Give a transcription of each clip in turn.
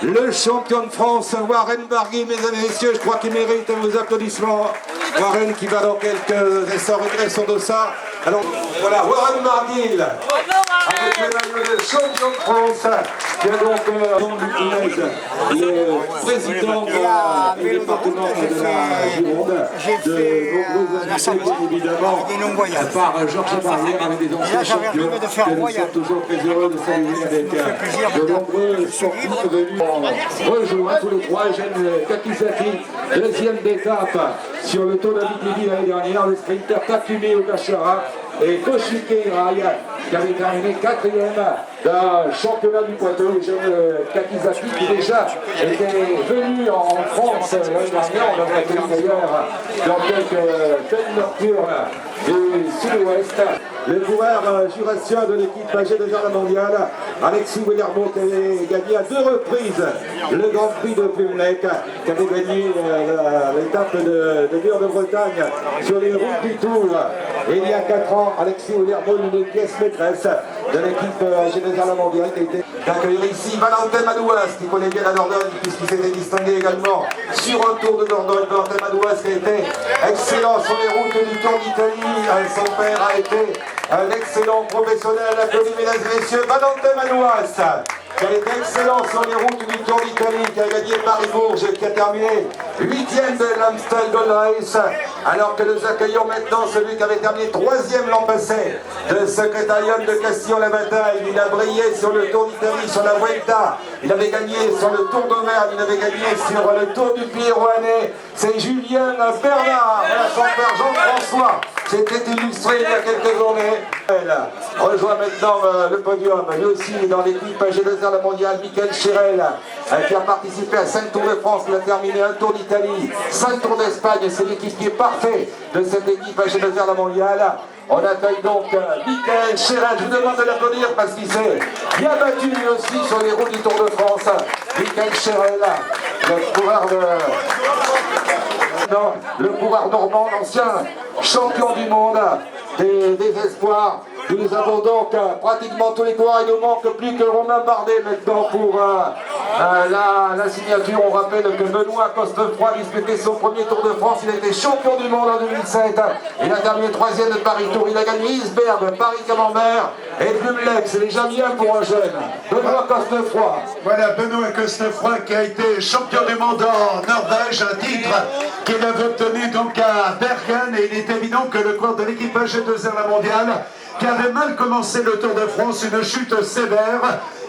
le champion de France, Warren Barguil, mesdames et messieurs, je crois qu'il mérite vos applaudissements. Warren qui va dans quelques instants retirer son dossard. Alors voilà, Warren Barguil, avec le maillot de champion de France, qui a donc le président du département de la Gironde, de nombreux invités, évidemment, par Georges Barrière, avec des anciens champions, que nous sommes toujours très heureux de saluer avec de nombreux sportifs venus rejoindre tous les trois. Eugène Kakizaki, deuxième d'étape sur le Tour de Midi l'année dernière, le sprinter Takumi Ogashara et Koshike Hirai, qui avait terminé quatrième d'un championnat du Poitou. Eugène Kakizaki qui déjà était venu en France l'année dernière, on l'a accueilli d'ailleurs dans quelques pays nocturnes du sud-ouest. Le coureur jurassien de l'équipe G2R mondiale, Alexis Willermo, qui avait gagné à 2 reprises le Grand Prix de Pumlec, qui avait gagné l'étape de Mur de Bretagne sur les routes du Tour. Et il y a 4 ans, Alexis Willermo, une pièce maîtresse de l'équipe G2R mondiale, qui a été d'accueillir ici Valentin Madouas, qui connaît bien la Dordogne, puisqu'il s'était distingué également sur un Tour de Dordogne. Valentin Madouas qui a été excellent sur les routes du Tour d'Italie. Son père a été un excellent professionnel. Applaudissements, mesdames et messieurs, Valentin Madouas, qui a été excellent sur les routes du Tour d'Italie, qui a gagné Paris-Bourges, qui a terminé 8e de l'Amstel Gold Race, alors que nous accueillons maintenant celui qui avait terminé 3e l'an passé de Secrétariat de Castillon-la-Bataille. Il a brillé sur le Tour d'Italie, sur la Vuelta, il avait gagné sur le Tour d'Auvergne, il avait gagné sur le Tour du Pays Rouennais. C'est Julien Bernard, son père Jean-François, c'était illustré il y a quelques années. Elle rejoint maintenant le podium, lui aussi dans l'équipe G2R la mondiale, Michael Chirel, qui a participé à 5 Tours de France, il a terminé un Tour d'Italie, 5 Tours d'Espagne, c'est l'équipier parfait de cette équipe G2R la mondiale. On accueille donc Michael Chirel, je vous demande de l'applaudir parce qu'il s'est bien battu lui aussi sur les routes du Tour de France. Michael Chirel, le coureur normand, l'ancien champion du monde des espoirs. Nous avons donc pratiquement tous les coureurs. Il ne manque plus que Romain Bardet maintenant pour la signature. On rappelle que Benoît Cosnefroy disputait son premier Tour de France. Il a été champion du monde en 2007. Il a terminé 3e de Paris-Tour. Il a gagné Isberg, Paris-Camembert et Pumlec. C'est déjà bien pour un jeune. Benoît Cosnefroy. Voilà, Benoît Cosnefroy qui a été champion du monde en Norvège, un titre qu'il avait obtenu donc à Bergen. Et il est évident que le cours de l'équipe G2R la mondiale, qui avait mal commencé le Tour de France, une chute sévère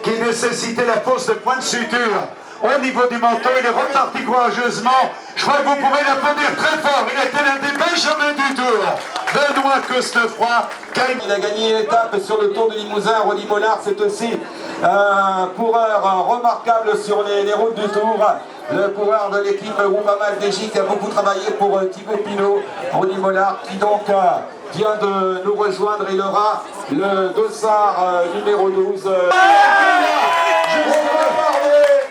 qui nécessitait la pose de points de suture au niveau du manteau. Il est reparti courageusement. Je crois que vous pouvez l'applaudir très fort. Il était l'un des benjamins du Tour. Benoît Cosnefroy. Il a gagné une étape sur le Tour de Limousin. Rodi Mollard, c'est aussi un coureur remarquable sur les routes du Tour. Le coureur de l'équipe Groupama FDJ qui a beaucoup travaillé pour Thibaut Pinot. Rodi Mollard qui donc vient de nous rejoindre. Il aura le dossard numéro 12.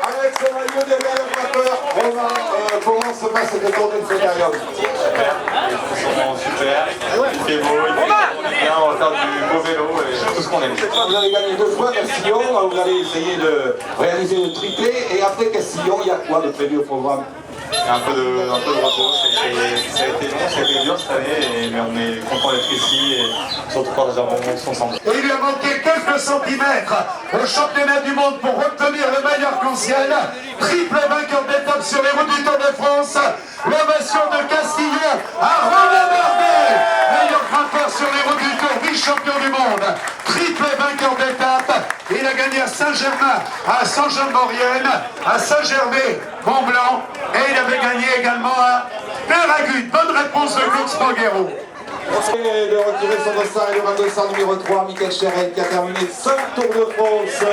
Avec ce maillot des meilleurs Romain, comment se passe cette tournée de cette période? Super, il fait beau, il fait bien, on va faire du beau vélo et tout ce qu'on aime. Vous avez gagné 2 fois Castillon, vous allez essayer de réaliser le triplé, et après Castillon, il y a quoi de prévu au programme? Un peu de repos, ça a été long, ça a été dur cette année, mais on est content d'être ici et surtout quand les gens sont ensemble. Il lui a manqué quelques centimètres au championnat du monde pour obtenir le meilleur qu'ancien. Triple vainqueur d'étape sur les routes du Tour de France. L'ovation de Castillon à Romain Bardet, meilleur grimpeur sur les routes du Tour, vice-champion du monde. Triple vainqueur d'étape. Il a gagné à Saint-Germain, à Saint-Jean-de-Maurienne, à Saint-Gervais-Mont-Blanc, et il avait gagné également à Péragude. Bonne réponse de Cox Moguero. De retirer son dossard, et le dossard numéro 3, Michael Chirel, qui a terminé 5 Tours de France,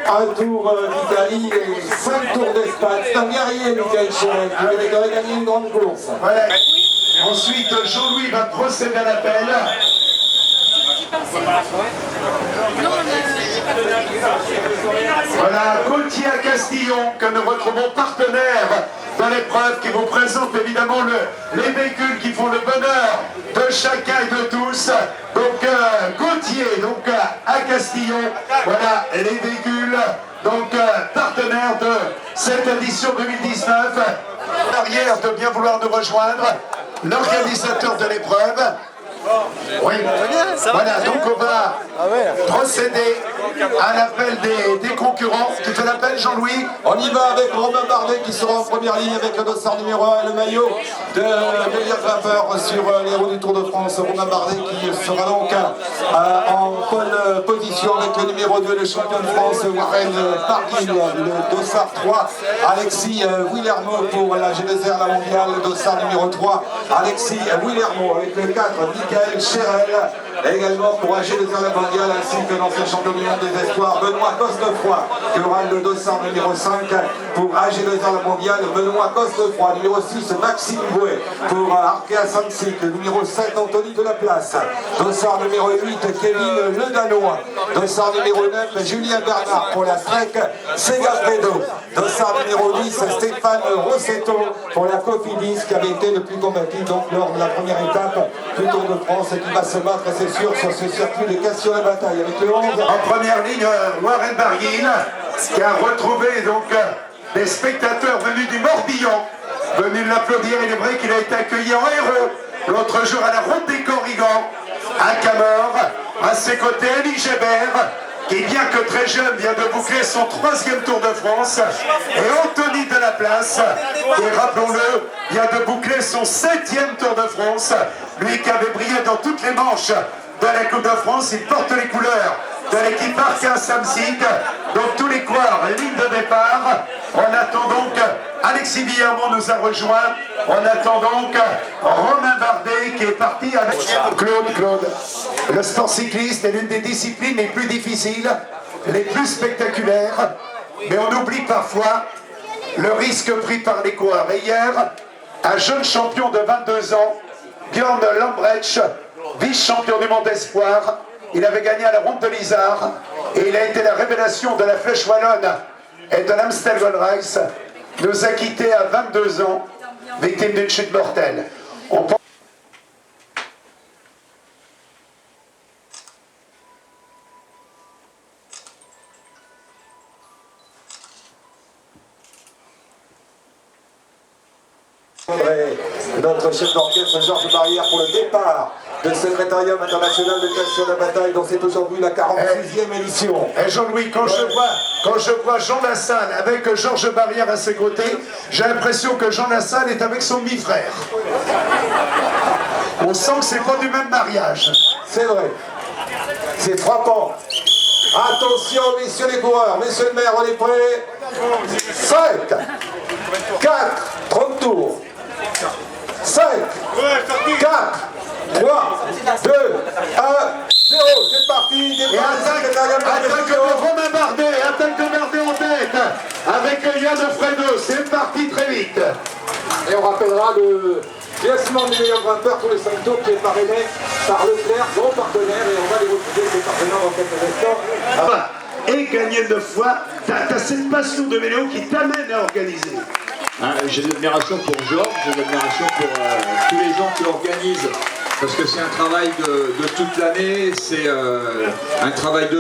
un Tour d'Italie et 5 Tours d'Espagne. C'est un guerrier, Michael Chirel, qui avait gagné une grande course. Voilà. Ensuite, Jean-Louis va procéder à l'appel. Voilà, Gauthier à Castillon, que nous retrouvons partenaire dans l'épreuve, qui vous présente évidemment les véhicules qui font le bonheur de chacun et de tous. Donc Gauthier, donc à Castillon, voilà les véhicules, donc partenaire de cette édition 2019. Barrière de bien vouloir nous rejoindre, l'organisateur de l'épreuve. Oui, voilà, donc on va procéder à l'appel des concurrents. Tu fais l'appel, Jean-Louis? On y va avec Romain Bardet qui sera en première ligne avec le dossard numéro 1 et le maillot de meilleur grimpeur sur les roues du Tour de France. Romain Bardet qui sera donc en pole position avec le numéro 2, le champion de France, Warren Barguil, le dossard 3, Alexis Willermo pour la G2R, la mondiale, le dossard numéro 3, Alexis Willermo avec le 4, Michael Cherel, également pour AG2R la mondiale, ainsi que l'ancien champion du monde des espoirs, Benoît Costefroy, qui aura le dossard numéro 5 pour AG2R la mondiale, Benoît Costefroy, numéro 6, Maxime Bouet pour Arkea Samsic, numéro 7, Anthony Delaplace, dossard numéro 8, Kevin Le Danois, dossard numéro 9, Julien Bernard pour la Trek Segafredo, dossard numéro 10, Stéphane Rossetto pour la Cofidis, qui avait été le plus combattu donc lors de la première étape du Tour de France et qui va se battre, c'est sûr, sur ce circuit de Cassio-la-Bataille avec le 11. En première ligne, Warren Barguil, qui a retrouvé donc des spectateurs venus du Morbihan, venus l'applaudir. Il est vrai qu'il a été accueilli en héros l'autre jour à la Route des Corrigans, à Camors. À ses côtés, Elie Gébert, qui bien que très jeune vient de boucler son 3e Tour de France, et Anthony Delaplace, qui, rappelons-le, vient de boucler son 7e Tour de France, lui qui avait brillé dans toutes les manches de la Coupe de France. Il porte les couleurs de l'équipe Arkea Samsic, donc tous les coureurs, ligne de départ. On attend donc, Alexis Villermo nous a rejoint, on attend donc Romain Bardet qui est parti avec Claude. Le sport cycliste est l'une des disciplines les plus difficiles, les plus spectaculaires, mais on oublie parfois le risque pris par les coureurs. Et hier, un jeune champion de 22 ans, Björn Lambrecht, vice-champion du monde espoir, il avait gagné à la Ronde de l'Isard et il a été la révélation de la Flèche Wallonne et de l'Amstel Gold Race, nous a quittés à 22 ans, victime d'une chute mortelle. Notre chef d'orchestre Georges Barrière pour le départ de Secrétariat international de Cassio-la-Bataille dont c'est aujourd'hui la 46e édition. Et Jean-Louis, quand je vois Jean Lassalle avec Georges Barrière à ses côtés, j'ai l'impression que Jean Lassalle est avec son demi-frère. On sent que c'est pas du même mariage. C'est vrai. C'est frappant. Attention, messieurs les coureurs, messieurs le maire, on est prêts. 5, 4, 30 tours. 5, 4, 3, 2, 1, 0, c'est parti. Et attaque de Romain Bardet, attaque de Bardet en tête, avec Yann Fredo, c'est parti très vite. Et on rappellera le classement du meilleur grimpeur tous les 5 tours qui est parrainé par Leclerc, grand partenaire, et on va les retrouver ces partenaires dans quelques instants. Et gagner 9 fois, t'as cette passion de vélo qui t'amène à organiser. J'ai de l'admiration pour Georges, j'ai de l'admiration pour tous les gens qui organisent, parce que c'est un travail de toute l'année, c'est un travail de